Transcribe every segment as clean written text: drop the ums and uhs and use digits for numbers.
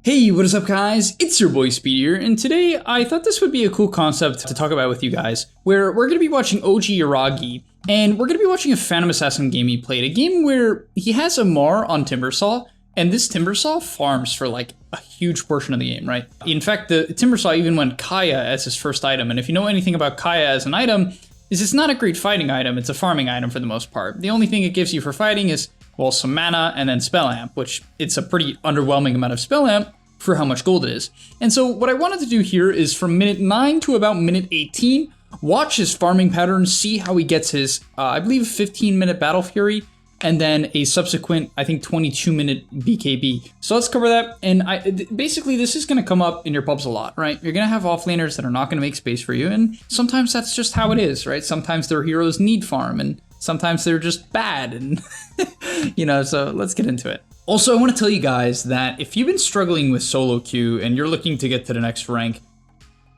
Hey, what is up guys? It's your boy Speed here, and today I thought this would be a cool concept to talk about with you guys, where we're going to be watching OG Iragi, and we're going to be watching a Phantom Assassin game he played, a game where he has a Mar on Timbersaw, and this Timbersaw farms for like a huge portion of the game, right? In fact, the Timbersaw even went Kaya as his first item, and if you know anything about Kaya as an item, is it's not a great fighting item, it's a farming item for the most part. The only thing it gives you for fighting is, well, some mana and then spell amp, which it's a pretty underwhelming amount of spell amp for how much gold it is. And so what I wanted to do here is from minute 9 to about minute 18, watch his farming patterns, see how he gets his, I believe 15-minute Battle Fury, and then a subsequent, I think 22-minute BKB. So let's cover that, and basically this is gonna come up in your pubs a lot, right? You're gonna have offlaners that are not gonna make space for you, and sometimes that's just how it is, right? Sometimes their heroes need farm, and sometimes they're just bad, and you know, so let's get into it. Also, I want to tell you guys that if you've been struggling with solo queue and you're looking to get to the next rank,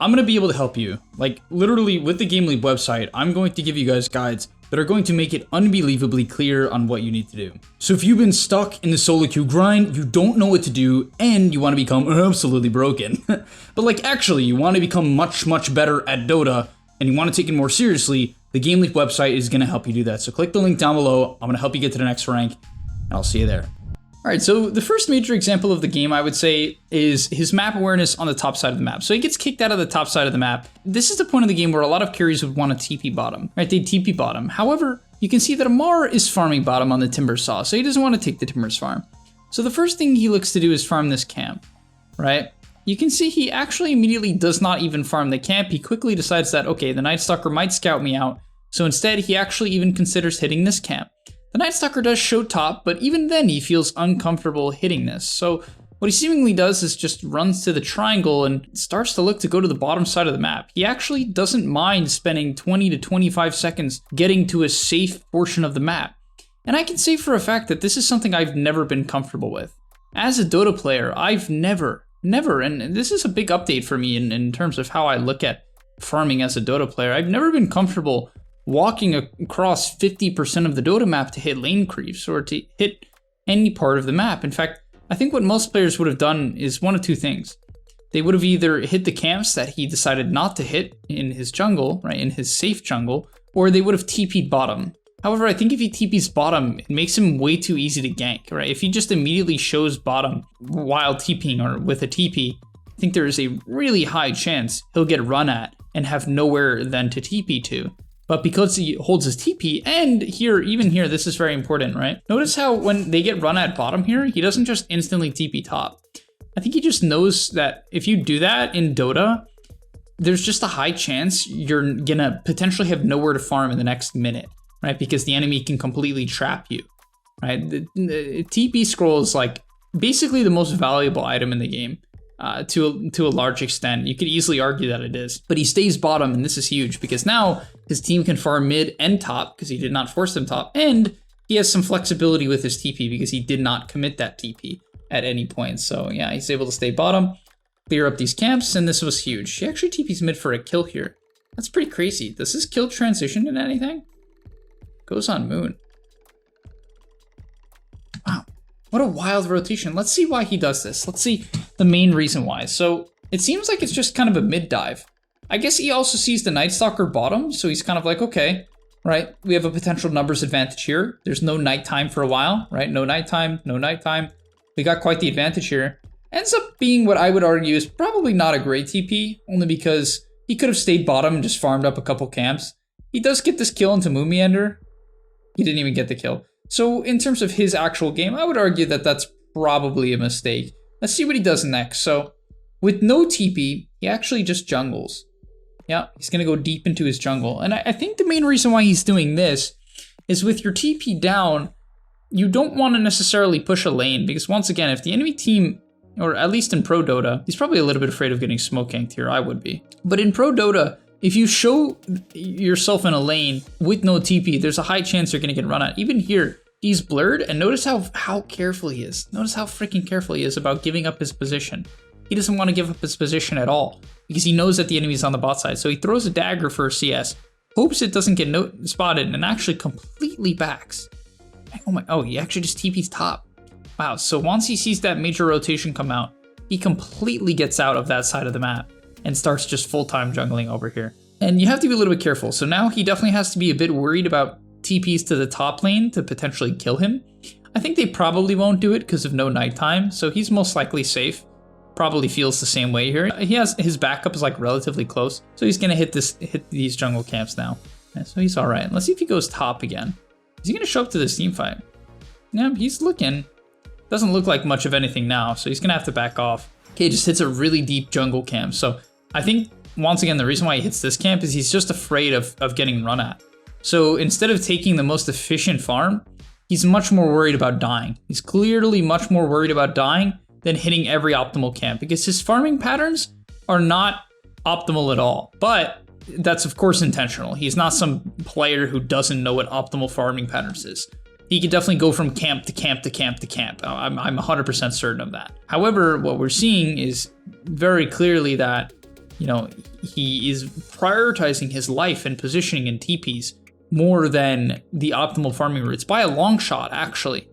I'm going to be able to help you. Like, literally, with the GameLeap website, I'm going to give you guys guides that are going to make it unbelievably clear on what you need to do. So if you've been stuck in the solo queue grind, you don't know what to do, and you want to become absolutely broken, but like actually, you want to become much better at Dota, and you want to take it more seriously, the GameLeap website is going to help you do that. So click the link down below. I'm going to help you get to the next rank, and I'll see you there. Alright, so the first major example of the game, I would say, is his map awareness on the top side of the map. So he gets kicked out of the top side of the map. This is the point of the game where a lot of carries would want to TP bottom, right? They'd TP bottom. However, you can see that Amar is farming bottom on the Timbersaw, so he doesn't want to take the Timbers farm. So the first thing he looks to do is farm this camp, right? You can see he actually immediately does not even farm the camp. He quickly decides that, okay, the Night Stalker might scout me out. So instead, he actually even considers hitting this camp. The Night Stalker does show top, but even then he feels uncomfortable hitting this. So what he seemingly does is just runs to the triangle and starts to look to go to the bottom side of the map. He actually doesn't mind spending 20 to 25 seconds getting to a safe portion of the map. And I can say for a fact that this is something I've never been comfortable with. As a Dota player, I've never, and this is a big update for me in terms of how I look at farming as a Dota player, I've never been comfortable walking across 50% of the Dota map to hit lane creeps or to hit any part of the map. In fact, I think what most players would have done is one of two things. They would have either hit the camps that he decided not to hit in his jungle, right, in his safe jungle, or they would have TP'd bottom. However, I think if he TP's bottom, it makes him way too easy to gank, right? If he just immediately shows bottom while TPing or with a TP, I think there is a really high chance he'll get run at and have nowhere then to TP to. But because he holds his TP, and here, even here, this is very important, right? Notice how when they get run at bottom here, he doesn't just instantly TP top. I think he just knows that if you do that in Dota, there's just a high chance you're gonna potentially have nowhere to farm in the next minute, right? Because the enemy can completely trap you, right? The TP scroll is like basically the most valuable item in the game. To a large extent. You could easily argue that it is. But he stays bottom, and this is huge, because now his team can farm mid and top, because he did not force them top, and he has some flexibility with his TP, because he did not commit that TP at any point. So yeah, he's able to stay bottom, clear up these camps, and this was huge. He actually TP's mid for a kill here. That's pretty crazy. Does this kill transition into anything? Goes on Moon. Wow. What a wild rotation. Let's see why he does this. Let's see the main reason why. So it seems like it's just kind of a mid dive. I guess he also sees the Night Stalker bottom, so he's kind of like, okay, right, we have a potential numbers advantage here. There's no nighttime for a while, right? No nighttime, no nighttime. We got quite the advantage here. Ends up being what I would argue is probably not a great TP, only because he could have stayed bottom and just farmed up a couple camps. He does get this kill into Moon Meander. He didn't even get the kill. So in terms of his actual game, I would argue that that's probably a mistake. Let's see what he does next. So with no TP, he actually just jungles. Yeah, he's going to go deep into his jungle. And I think the main reason why he's doing this is with your TP down, you don't want to necessarily push a lane, because once again, if the enemy team, or at least in Pro Dota, he's probably a little bit afraid of getting smoke ganked here, I would be. But in Pro Dota, if you show yourself in a lane with no TP, there's a high chance you're going to get run at. Even here, he's blurred, and notice how careful he is. Notice how freaking careful he is about giving up his position. He doesn't want to give up his position at all, because he knows that the enemy's on the bot side. So he throws a dagger for a CS, hopes it doesn't get spotted, and actually completely backs. Oh, he actually just TP's top. Wow, so once he sees that major rotation come out, he completely gets out of that side of the map and starts just full-time jungling over here. And you have to be a little bit careful. So now he definitely has to be a bit worried about TPs to the top lane to potentially kill him. I think they probably won't do it because of no nighttime, so he's most likely safe. Probably feels the same way here. He has his backup is like relatively close, so he's gonna hit these jungle camps now. Yeah, so he's all right. Let's see if he goes top again. Is he gonna show up to this team fight? Yeah, he's looking. Doesn't look like much of anything now, so he's gonna have to back off. Okay, just hits a really deep jungle camp. So I think once again the reason why he hits this camp is he's just afraid of getting run at. So instead of taking the most efficient farm, he's much more worried about dying. He's clearly much more worried about dying than hitting every optimal camp because his farming patterns are not optimal at all. But that's of course intentional. He's not some player who doesn't know what optimal farming patterns is. He could definitely go from camp to camp to camp to camp. I'm 100% certain of that. However, what we're seeing is very clearly that, you know, he is prioritizing his life and positioning in TPs more than the optimal farming routes by a long shot, actually.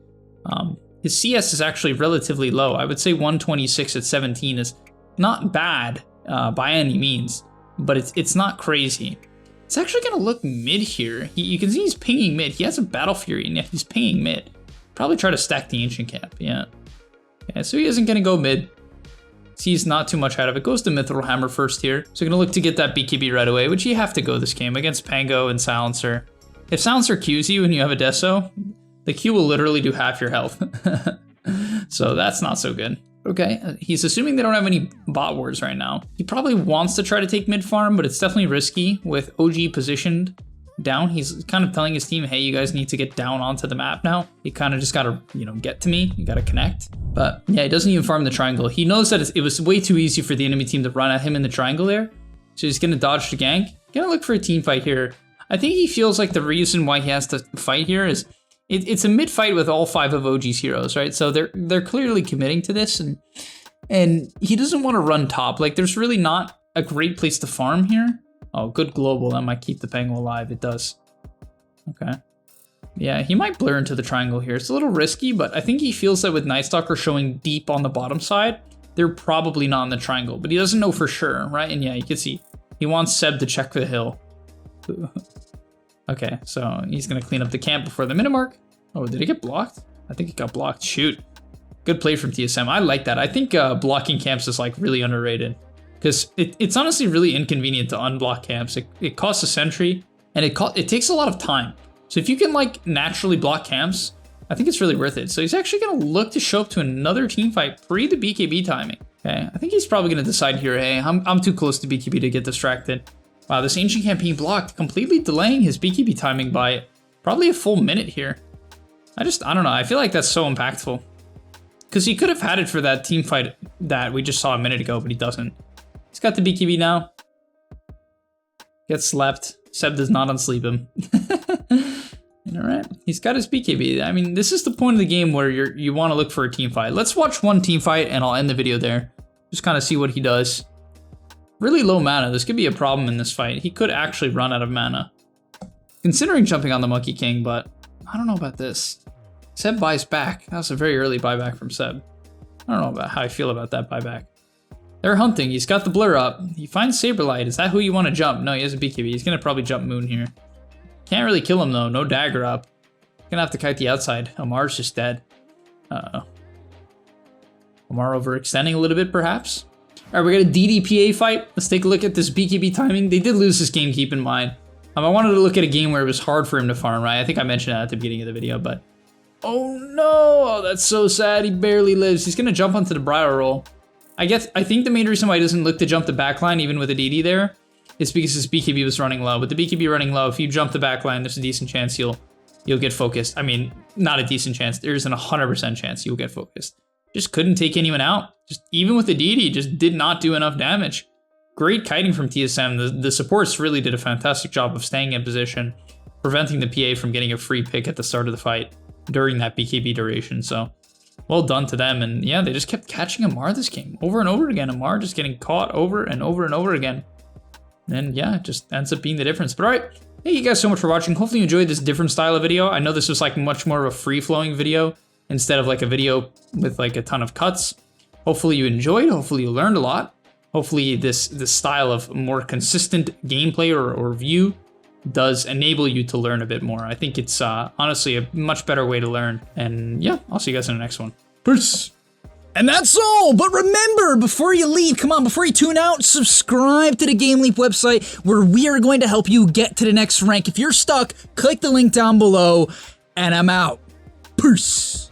His CS is actually relatively low. I would say 126 at 17 is not bad by any means, but it's not crazy. It's actually gonna look mid here. You can see he's pinging mid. He has a Battle Fury and yet he's pinging mid. Probably try to stack the Ancient Camp, yeah. Yeah, so he isn't gonna go mid. Sees not too much out of it. Goes to Mithril Hammer first here. So gonna look to get that BKB right away, which you have to go this game against Pango and Silencer. If Silencer Qs you and you have a Deso, the Q will literally do half your health. So that's not so good. Okay, he's assuming they don't have any bot wards right now. He probably wants to try to take mid farm, but it's definitely risky with OG positioned down. He's kind of telling his team, hey, you guys need to get down onto the map now. You kind of just gotta, you know, get to me. You gotta connect. But yeah, he doesn't even farm the triangle. He knows that it was way too easy for the enemy team to run at him in the triangle there. So he's gonna dodge the gank. Gonna look for a team fight here. I think he feels like the reason why he has to fight here is it's a mid fight with all 5 of OG's heroes, right? So they're clearly committing to this, and he doesn't want to run top. Like there's really not a great place to farm here. Oh, good global. That might keep the Pango alive. It does. Okay. Yeah, he might blur into the triangle here. It's a little risky, but I think he feels that with Night Stalker showing deep on the bottom side, they're probably not in the triangle, but he doesn't know for sure, right? And yeah, you can see he wants Seb to check the hill. Okay, so he's gonna clean up the camp before the minute mark. Oh, did it get blocked? I think it got blocked. Shoot. Good play from TSM. I like that. I think blocking camps is like really underrated because it's honestly really inconvenient to unblock camps. It costs a sentry and it takes a lot of time. So if you can like naturally block camps, I think it's really worth it. So he's actually gonna look to show up to another team fight pre the BKB timing. Okay, I think he's probably gonna decide here, hey, I'm too close to BKB to get distracted. Wow, this Ancient Camp being blocked, completely delaying his BKB timing by probably a full minute here. I don't know, I feel like that's so impactful. Because he could have had it for that team fight that we just saw a minute ago, but he doesn't. He's got the BKB now. Gets slept. Seb does not unsleep him. Alright, he's got his BKB. I mean, this is the point of the game where you want to look for a team fight. Let's watch one team fight and I'll end the video there. Just kind of see what he does. Really low mana. This could be a problem in this fight. He could actually run out of mana. Considering jumping on the Monkey King, but I don't know about this. Seb buys back. That was a very early buyback from Seb. I don't know about how I feel about that buyback. They're hunting. He's got the blur up. He finds Saberlight. Is that who you want to jump? No, he has a BKB. He's going to probably jump Moon here. Can't really kill him though. No dagger up. Gonna have to kite the outside. Amar's just dead. Uh-oh. Amar overextending a little bit perhaps. Alright, we got a DDPA fight. Let's take a look at this BKB timing. They did lose this game, keep in mind. I wanted to look at a game where it was hard for him to farm, right? I think I mentioned that at the beginning of the video, but... Oh no! Oh, that's so sad. He barely lives. He's gonna jump onto the Briar Roll. I think the main reason why he doesn't look to jump the backline, even with a DD there, is because his BKB was running low. With the BKB running low, if you jump the backline, there's a decent chance you'll get focused. I mean, not a decent chance. There's an 100% chance you'll get focused. Just couldn't take anyone out. Just even with the DD, just did not do enough damage. Great kiting from TSM. The supports really did a fantastic job of staying in position, preventing the PA from getting a free pick at the start of the fight during that BKB duration. So well done to them. And yeah, they just kept catching Amar this game over and over again. Amar just getting caught over and over and over again. And yeah, it just ends up being the difference. But all right, thank you guys so much for watching. Hopefully you enjoyed this different style of video. I know this was like much more of a free-flowing video instead of like a video with like a ton of cuts. Hopefully you enjoyed, hopefully you learned a lot. Hopefully this style of more consistent gameplay or view does enable you to learn a bit more. I think it's honestly a much better way to learn. And yeah, I'll see you guys in the next one. Peace! And that's all, but remember, before you leave, come on, before you tune out, subscribe to the GameLeap website where we are going to help you get to the next rank. If you're stuck, click the link down below, and I'm out. Peace!